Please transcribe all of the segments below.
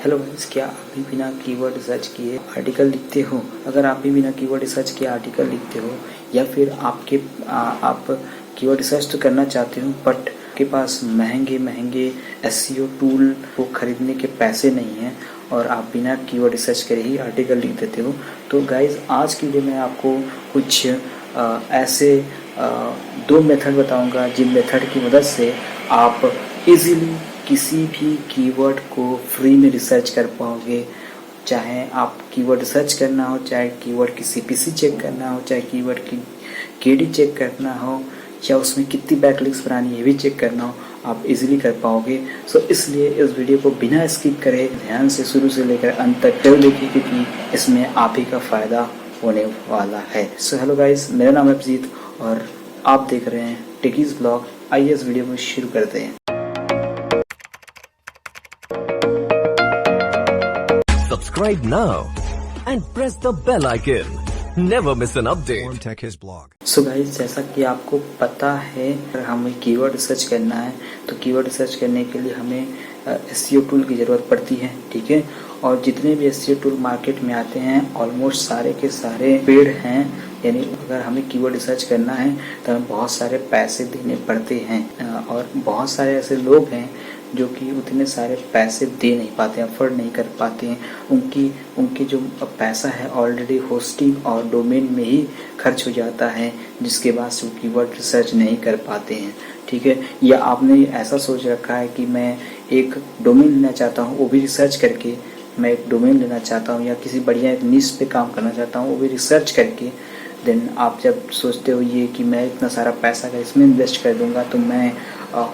Hello guys, क्या आप भी बिना कीवर्ड सर्च किए आर्टिकल लिखते हो? अगर आप भी बिना कीवर्ड सर्च किए आर्टिकल लिखते हो या फिर आप कीवर्ड सर्च तो करना चाहते हो बट आपके पास महंगे एसईओ टूल को खरीदने के पैसे नहीं हैं और आप बिना कीवर्ड सर्च करे ही आर्टिकल लिख देते हो, तो गाइस आज के लिए मैं आपको कुछ ऐसे दो मेथड बताऊंगा जिन मेथड की मदद से आप इजीली किसी भी कीवर्ड को फ्री में रिसर्च कर पाओगे। चाहे आप कीवर्ड सर्च करना हो, चाहे कीवर्ड की सीपीसी चेक करना हो, चाहे कीवर्ड की केडी चेक करना हो, या उसमें कितनी बैकलिंक्स बनानी है भी चेक करना हो, आप इजीली कर पाओगे। सो इसलिए इस वीडियो को बिना स्किप करे ध्यान से शुरू से लेकर अंत तक जरूर देखिए, क्योंकि इसमें आप ही का फ़ायदा होने वाला है। सो हेलो गाइस, मेरा नाम है अभिजीत और आप देख रहे हैं टेकीज ब्लॉग। आइए इस वीडियो को शुरू करते हैं। Subscribe now and press the bell icon. Never miss an update. Tech his blog. So guys, जैसा कि आपको पता है अगर हमें कीवर्ड सर्च करना है तो कीवर्ड सर्च करने के लिए हमें एसईओ टूल की ज़रूरत पड़ती है, ठीक है। और जितने भी एसईओ टूल मार्केट में आते हैं ऑलमोस्ट सारे के सारे पेड हैं, यानी अगर हमें कीवर्ड सर्च करना है तो हमें बहुत सारे पैसे देने पड़ते हैं और बहुत सारे ऐसे लोग हैं जो कि उतने सारे पैसे दे नहीं पाते हैं, अफोर्ड नहीं कर पाते हैं। उनकी जो पैसा है ऑलरेडी होस्टिंग और डोमेन में ही खर्च हो जाता है, जिसके बाद से वो कीवर्ड रिसर्च नहीं कर पाते हैं, ठीक है। या आपने ऐसा सोच रखा है कि मैं एक डोमेन लेना चाहता हूँ, वो भी रिसर्च करके मैं एक डोमेन लेना चाहता हूँ, या किसी बढ़िया एक निश पे काम करना चाहता हूँ, वो भी रिसर्च करके देन आप जब सोचते हो ये कि मैं इतना सारा पैसा का इसमें इन्वेस्ट कर दूंगा तो मैं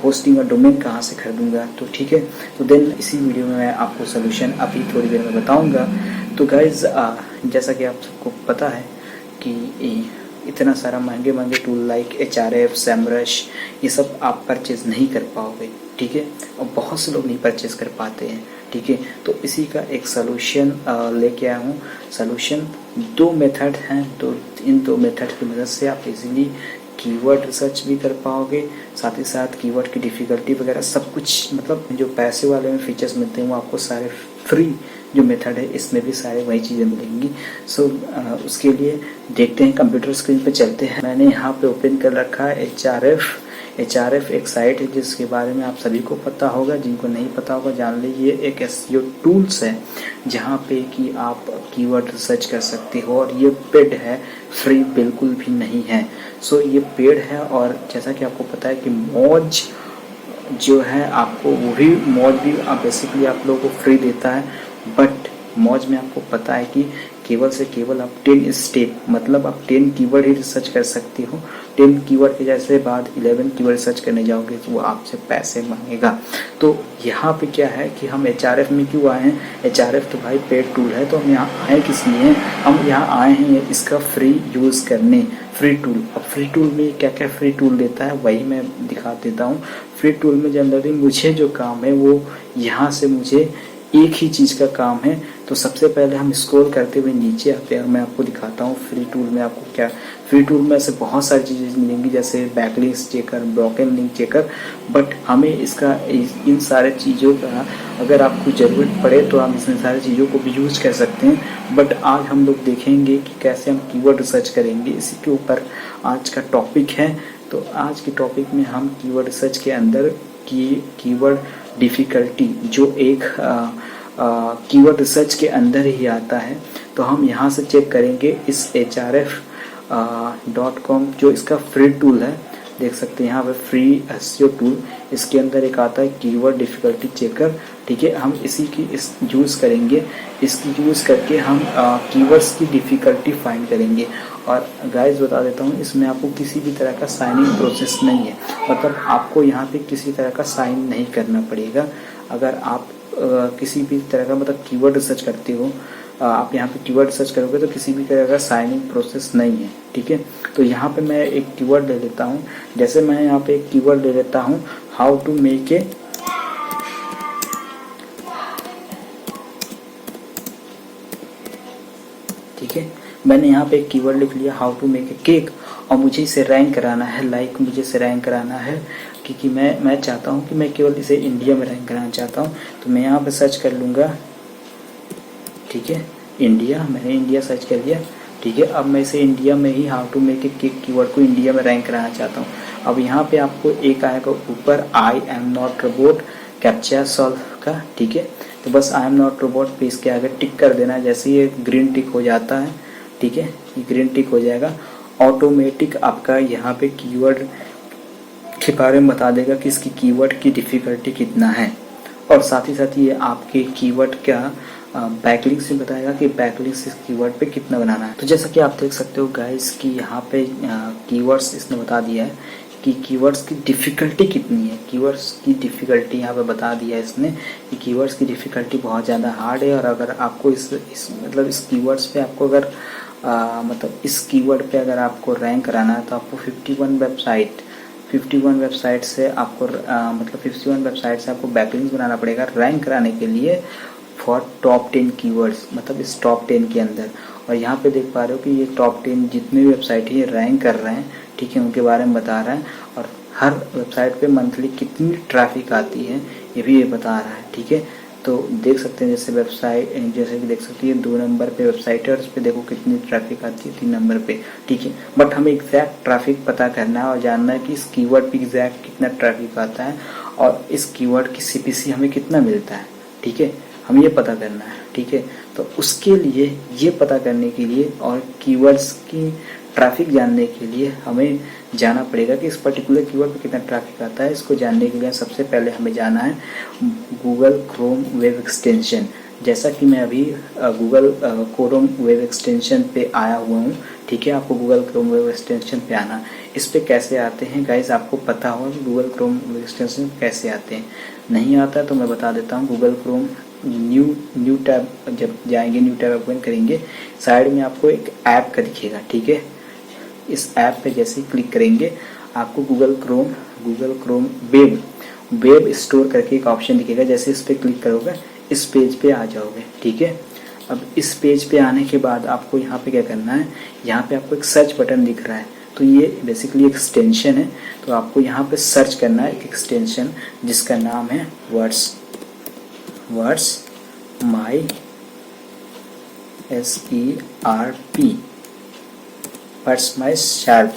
होस्टिंग और डोमेन कहाँ से खरीदूंगा, तो ठीक है। तो देन इसी वीडियो में मैं आपको सोल्यूशन अभी थोड़ी देर में बताऊंगा। तो गाइज, जैसा कि आप सबको पता है कि इतना सारा महंगे टूल लाइक एचआरएफ, सेमरश, ये सब आप परचेज नहीं कर पाओगे, ठीक है। और बहुत से लोग नहीं परचेज कर पाते हैं, ठीक है। तो इसी का एक सलूशन लेके आया हूँ। सलूशन दो मेथड हैं, तो इन दो मेथड की मदद से आप इजीली कीवर्ड रिसर्च भी कर पाओगे, साथ ही साथ कीवर्ड की डिफ़िकल्टी वगैरह सब कुछ, मतलब जो पैसे वाले में फीचर्स मिलते हैं वो आपको सारे फ्री जो मेथड है इसमें भी सारे वही चीज़ें मिलेंगी। सो उसके लिए देखते हैं, कंप्यूटर स्क्रीन पे चलते हैं। मैंने यहाँ पे ओपन कर रखा है एचआरएफ एक साइट है जिसके बारे में आप सभी को पता होगा, जिनको नहीं पता होगा जान लीजिए। एक एसईओ टूल्स है जहाँ पे कि आप कीवर्ड रिसर्च कर सकते हो और ये पेड है, फ्री बिल्कुल भी नहीं है। सो ये पेड है और जैसा कि आपको पता है कि मौज जो है आपको वही मौज भी बेसिकली आप लोगों को फ्री देता है, बट मौज में आपको पता है कि केवल से केवल आप 10 स्टेप, मतलब आप 10 कीवर्ड ही रिसर्च कर सकते हो। 10 कीवर्ड के जैसे बाद 11 कीवर्ड रिसर्च करने जाओगे तो वो आपसे पैसे मांगेगा। तो यहाँ पे क्या है कि हम एचआरएफ में क्यों आए हैं? एचआरएफ तो भाई पेड टूल है, तो हम यहाँ आए किस लिए? हम यहाँ आए हैं इसका फ्री यूज़ करने, फ्री टूल। अब फ्री टूल में क्या क्या फ्री टूल देता है वही मैं दिखा देता हूँ। फ्री टूल में जनरली मुझे जो काम है वो यहाँ से मुझे एक ही चीज़ का काम है। तो सबसे पहले हम स्क्रॉल करते हुए नीचे आते हैं और मैं आपको दिखाता हूँ फ्री टूल में आपको क्या। फ्री टूल में ऐसे बहुत सारी चीज़ें मिलेंगी जैसे backlinks checker, broken link checker, but हमें इसका इन सारे चीज़ों का अगर आपको ज़रूरत पड़े तो हम इन सारी चीज़ों को भी यूज कर सकते हैं। बट आज हम लोग देखेंगे कि कैसे हम कीवर्ड रिसर्च करेंगे, इसी के ऊपर आज का टॉपिक है। तो आज के टॉपिक में हम कीवर्ड रिसर्च के अंदर की कीवर्ड डिफ़िकल्टी जो एक कीवर्ड रिसर्च के अंदर ही आता है, तो हम यहाँ से चेक करेंगे इस href.com जो इसका फ्री टूल है। देख सकते हैं यहाँ पे फ्री एसईओ टूल, इसके अंदर एक आता है कीवर्ड डिफ़िकल्टी चेकर, ठीक है। हम इसी की यूज़ करेंगे, इसकी यूज़ करके हम कीवर्ड्स की डिफ़िकल्टी फाइंड करेंगे। और गाइस बता देता हूँ, इसमें आपको किसी भी तरह का साइनिंग प्रोसेस नहीं है, मतलब आपको यहाँ पे किसी तरह का साइन नहीं करना पड़ेगा। अगर आप किसी भी तरह का मतलब कीवर्ड रिसर्च करते हो, आप यहाँ पे कीवर्ड सर्च करोगे तो किसी भी तरह का साइनिंग प्रोसेस नहीं है, ठीक है। तो यहाँ पे मैं एक कीवर्ड ले लेता हूँ, जैसे मैं यहाँ पे एक कीवर्ड ले लेता हूँ हाउ टू मेक ए, ठीक है। मैंने यहाँ पे एक कीवर्ड लिख लिया how to make a cake और मुझे इसे रैंक कराना है, लाइक मुझे इसे रैंक कराना है क्योंकि मैं चाहता हूँ कि मैं केवल इसे इंडिया में रैंक कराना चाहता हूँ। तो मैं यहाँ पे सर्च कर लूँगा ठीक है। इंडिया, मैंने इंडिया सर्च कर दिया, ठीक है। अब मैं इसे इंडिया में ही how to make a cake keyword को इंडिया में रैंक कराना चाहता हूँ। अब यहाँ पे आपको एक आएगा ऊपर I am not robot captcha solve का, ठीक है। तो बस आई एम नॉट रोबोट पे इसके आगे टिक कर देना है। जैसे ये ग्रीन टिक हो जाता है, ठीक है, ये ग्रीन टिक हो जाएगा, ऑटोमेटिक आपका यहाँ पे कीवर्ड के बारे में बता देगा कि इसकी कीवर्ड की डिफ़िकल्टी कितना है, और साथ ही साथ ये आपके कीवर्ड का बैकलिंक्स भी बताएगा कि बैकलिंक्स इस कीवर्ड पे कितना बनाना है। तो जैसा कि आप देख सकते हो गाइस कि यहाँ पे कीवर्ड्स इसने बता दिया है कि कीवर्ड्स की डिफ़िकल्टी कितनी है। कीवर्ड्स की डिफ़िकल्टी यहाँ पे बता दिया है इसने कि कीवर्ड्स की डिफ़िकल्टी बहुत ज़्यादा हार्ड है। और अगर आपको इस इस कीवर्ड्स पे आपको अगर मतलब इस कीवर्ड पे अगर आपको रैंक कराना है तो आपको 51 वेबसाइट से आपको मतलब 51 वेबसाइट से आपको बैकलिंक्स बनाना पड़ेगा रैंक कराने के लिए फॉर टॉप 10 कीवर्ड्स, मतलब इस टॉप 10 के अंदर। और यहाँ पे देख पा रहे हो कि ये टॉप 10 जितने भी वेबसाइट है ये रैंक कर रहे हैं, ठीक है, उनके बारे में बता रहा है। और हर वेबसाइट पे मंथली कितनी ट्रैफिक आती है ये भी ये बता रहा है, ठीक है। तो देख सकते हैं जैसे वेबसाइट, जैसे कि देख सकते हैं 2 नंबर पे वेबसाइट है और उस पर देखो कितनी ट्रैफिक आती है 3 नंबर पे, ठीक है। बट हमें एग्जैक्ट ट्रैफिक पता करना है और जानना है कि इस कीवर्ड पे एग्जैक्ट कितना ट्रैफिक आता है और इस कीवर्ड की CPC हमें कितना मिलता है, ठीक है, हमें ये पता करना है, ठीक है। तो उसके लिए ये पता करने के लिए और कीवर्ड्स की ट्रैफिक जानने के लिए हमें जाना पड़ेगा कि इस पर्टिकुलर कीवर्ड पे कितना ट्रैफिक आता है। इसको जानने के लिए सबसे पहले हमें जाना है गूगल क्रोम वेब एक्सटेंशन। जैसा कि मैं अभी गूगल क्रोम वेब एक्सटेंशन पे आया हुआ हूँ, ठीक है। आपको गूगल क्रोम वेब एक्सटेंशन पे आना। इस पे कैसे आते हैं गाइस, आपको पता होगा कि गूगल क्रोम वेब एक्सटेंशन कैसे आते हैं। नहीं आता तो मैं बता देता हूँ। गूगल क्रोम न्यू टैब जब जाएंगे, न्यू टैब ओपन करेंगे, साइड में आपको एक ऐप का दिखेगा, ठीक है। इस ऐप पे जैसे ही क्लिक करेंगे आपको गूगल क्रोम वेब स्टोर करके एक ऑप्शन दिखेगा। जैसे इस पे क्लिक करोगे इस पेज पे आ जाओगे, ठीक है। अब इस पेज पे आने के बाद आपको यहाँ पे क्या करना है, यहाँ पे आपको एक सर्च बटन दिख रहा है। तो ये बेसिकली एक्सटेंशन है। तो आपको यहाँ पे सर्च करना है एक एक्सटेंशन जिसका नाम है वर्ड्स माई SERP, वर्ड्स माई शार्प,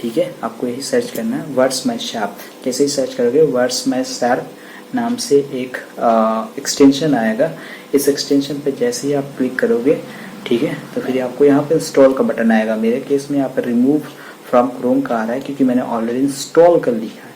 ठीक है। आपको यही सर्च करना है वर्ड्स माई शार्प। जैसे ही सर्च करोगे वर्ड्स माई शार्प नाम से एक एक्सटेंशन आएगा। इस एक्सटेंशन पे जैसे ही आप क्लिक करोगे, ठीक है, तो फिर आपको यहाँ पे इंस्टॉल का बटन आएगा। मेरे केस में यहाँ पर रिमूव फ्रॉम क्रोम का आ रहा है क्योंकि मैंने ऑलरेडी इंस्टॉल कर लिया है,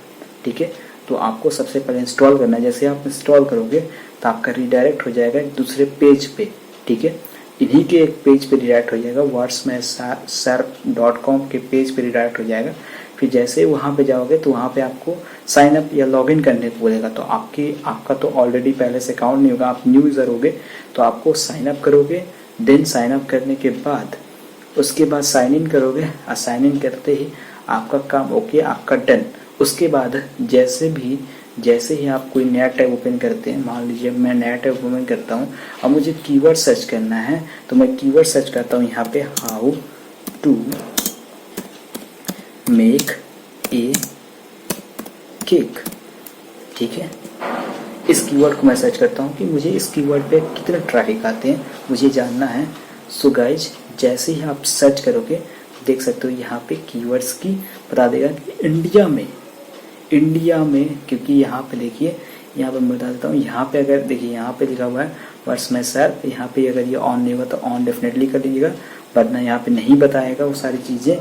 ठीक है। तो आपको सबसे पहले इंस्टॉल करना है। जैसे आप इंस्टॉल करोगे तो आपका रिडायरेक्ट हो जाएगा एक दूसरे पेज पे, ठीक है। इन्हीं के एक पेज पे रिडायरेक्ट हो जाएगा, wordsmysharp.com के पेज पे रिडायरेक्ट हो जाएगा। फिर जैसे वहाँ पे जाओगे तो वहाँ पे आपको साइन अप या लॉगिन करने को बोलेगा। तो आपका तो ऑलरेडी पहले से अकाउंट नहीं होगा, आप न्यू यूज़र होगे, तो आपको साइन अप करोगे। देन साइन अप करने के बाद उसके बाद साइन इन करोगे और साइन इन करते ही आपका काम ओके, आपका डन। उसके बाद जैसे ही आप कोई नया टैब ओपन करते हैं, मान लीजिए मैं नया टैब ओपन करता हूँ, अब मुझे कीवर्ड सर्च करना है तो मैं कीवर्ड सर्च करता हूँ यहाँ पे how to make a cake, ठीक है। इस कीवर्ड को मैं सर्च करता हूँ कि मुझे इस कीवर्ड पे कितने ट्रैफिक आते हैं, मुझे जानना है। सो गाइज जैसे ही आप सर्च करोगे देख सकते हो यहाँ पे कीवर्ड्स की बता देगा कि इंडिया में क्योंकि यहाँ पे देखिए, यहाँ पे मैं बता देता हूँ। यहाँ पे अगर देखिए यहाँ पे लिखा हुआ है वर्ड्स माई शार्प, यहाँ पे अगर ये ऑन नहीं हुआ तो ऑन डेफिनेटली कर लीजिएगा, वरना यहाँ पे नहीं बताएगा वो सारी चीज़ें,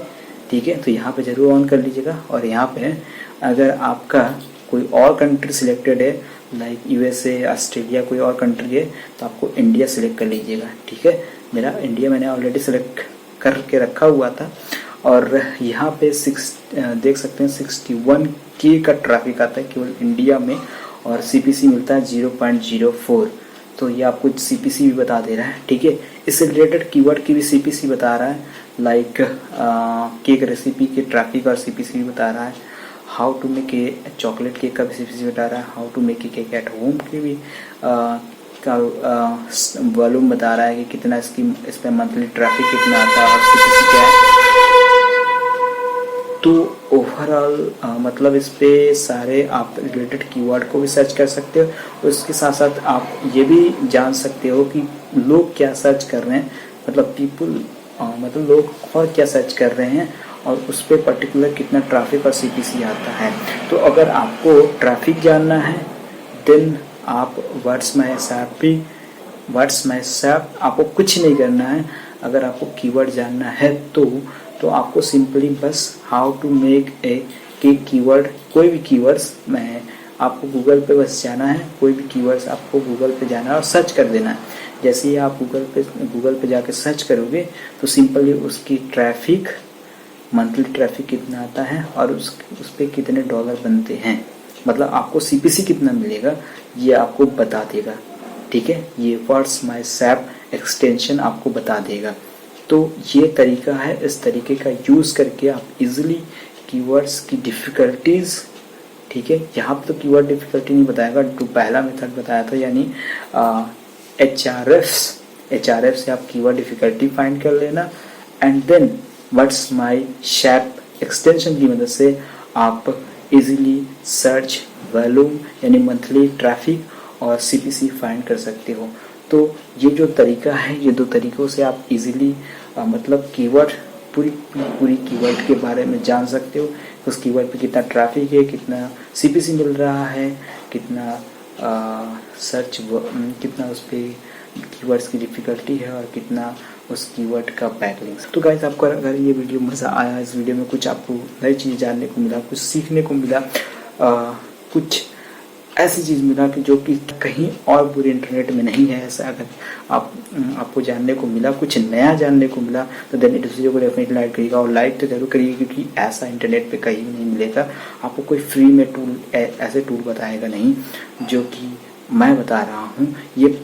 ठीक है। तो यहाँ पे जरूर ऑन कर लीजिएगा। और यहाँ पे अगर आपका कोई और कंट्री सिलेक्टेड है लाइक USA, ऑस्ट्रेलिया, कोई और कंट्री है तो आपको इंडिया सिलेक्ट कर लीजिएगा, ठीक है। मेरा इंडिया मैंने ऑलरेडी सिलेक्ट करके रखा हुआ था। और यहाँ पे देख सकते हैं 61K का ट्रैफिक आता है केवल इंडिया में और CPC मिलता है 0.04। तो ये आपको CPC भी बता दे रहा है, ठीक है। इससे रिलेटेड कीवर्ड की भी CPC बता रहा है, लाइक केक रेसिपी के ट्रैफिक और CPC भी बता रहा है। How to make a chocolate cake का भी CPC बता रहा है। How to make a cake at home की भी का वॉल्यूम बता रहा है कि कितना इस पर मंथली ट्रैफिक कितना आता है और CPC क्या है, तो ओवरऑल मतलब इस पे सारे आप रिलेटेड कीवर्ड को भी सर्च कर सकते हो। उसके साथ साथ आप ये भी जान सकते हो कि लोग क्या सर्च कर रहे हैं, मतलब पीपल मतलब लोग और क्या सर्च कर रहे हैं और उस पर पर्टिकुलर कितना ट्रैफिक और सीपीसी आता है। तो अगर आपको ट्रैफिक जानना है देन आप वर्ड्स माय शॉप आपको कुछ नहीं करना है। अगर आपको कीवर्ड जानना है तो आपको सिंपली बस how to make a keyword, कोई भी कीवर्ड्स में आपको गूगल पे बस जाना है, कोई भी कीवर्ड्स आपको गूगल पे जाना है और सर्च कर देना है। जैसे ही आप गूगल पे जाके सर्च करोगे तो सिंपली उसकी ट्रैफिक, मंथली ट्रैफिक कितना आता है और उस पर कितने डॉलर बनते हैं, मतलब आपको सीपीसी कितना मिलेगा ये आपको बता देगा। ठीक है, ये वर्ड्स माय शॉप एक्सटेंशन आपको बता देगा। तो ये तरीका है, इस तरीके का यूज़ करके आप इजीली कीवर्ड्स की डिफ़िकल्टीज़, ठीक है, यहाँ पर तो कीवर्ड डिफ़िकल्टी नहीं बताएगा, जो पहला मेथड बताया था यानी एचआरएफ से आप कीवर्ड डिफ़िकल्टी फाइंड कर लेना and then what's my shop extension की मदद से आप इजीली सर्च वॉल्यूम यानी मंथली ट्रैफिक और सीपीसी फाइंड कर सकते हो। तो ये जो तरीका है, ये दो तरीक़ों से आप इजीली मतलब कीवर्ड पूरी कीवर्ड के बारे में जान सकते हो। उस कीवर्ड पे कितना ट्रैफिक है, कितना सीपीसी मिल रहा है, कितना सर्च, कितना उस पर कीवर्ड्स की डिफ़िकल्टी है और कितना उस कीवर्ड का बैकलिंक्स। तो गाइस आपको अगर ये वीडियो मज़ा आया, इस वीडियो में कुछ आपको नई चीज़ जानने को मिला, कुछ सीखने को मिला, कुछ ऐसी चीज़ मिला कि जो कि कहीं और पूरे इंटरनेट में नहीं है, ऐसा अगर आपको जानने को मिला, कुछ नया जानने को मिला तो देन इस वीडियो को डेफिनेटली लाइक करिएगा और लाइक तो जरूर करिए, क्योंकि ऐसा इंटरनेट पे कहीं नहीं मिलेगा। आपको कोई फ्री में टूल ऐसे टूल बताएगा नहीं जो कि मैं बता रहा हूँ। ये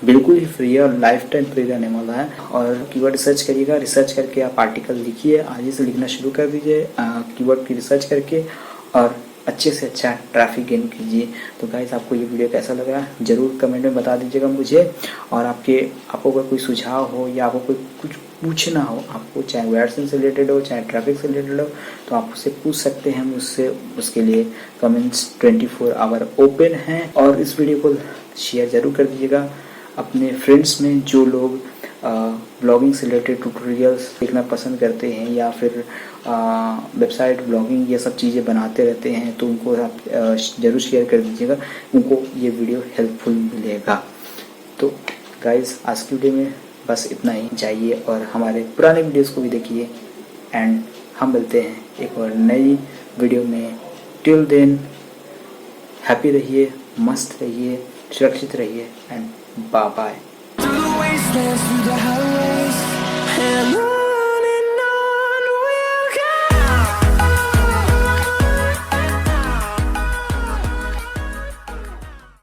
बिल्कुल ही फ्री है और लाइफ टाइम फ्री रहने वाला है। और कीवर्ड रिसर्च करिएगा, रिसर्च करके आप आर्टिकल लिखिए, आज ही से लिखना शुरू कर दीजिए कीवर्ड की रिसर्च करके और अच्छे से अच्छा ट्रैफिक गेन कीजिए। तो गाइस आपको ये वीडियो कैसा लगा जरूर कमेंट में बता दीजिएगा मुझे। और आपको अगर कोई सुझाव हो या आपको कोई कुछ पूछना हो, आपको चाहे वेयरहाउसिंग से रिलेटेड हो चाहे ट्रैफिक से रिलेटेड हो, तो आप उससे पूछ सकते हैं मुझसे। उसके लिए कमेंट्स 24 आवर ओपन हैं। और इस वीडियो को शेयर ज़रूर कर दीजिएगा अपने फ्रेंड्स में जो लोग ब्लॉगिंग से रिलेटेड ट्यूटोरियल्स देखना पसंद करते हैं या फिर वेबसाइट ब्लॉगिंग ये सब चीज़ें बनाते रहते हैं, तो उनको आप ज़रूर शेयर कर दीजिएगा, उनको ये वीडियो हेल्पफुल मिलेगा। तो गाइस आज की वीडियो में बस इतना ही। जाइए और हमारे पुराने वीडियोस को भी देखिए एंड हम मिलते हैं एक और नई वीडियो में। टिल देन हैप्पी रहिए, मस्त रहिए, सुरक्षित रहिए एंड बाय बाय।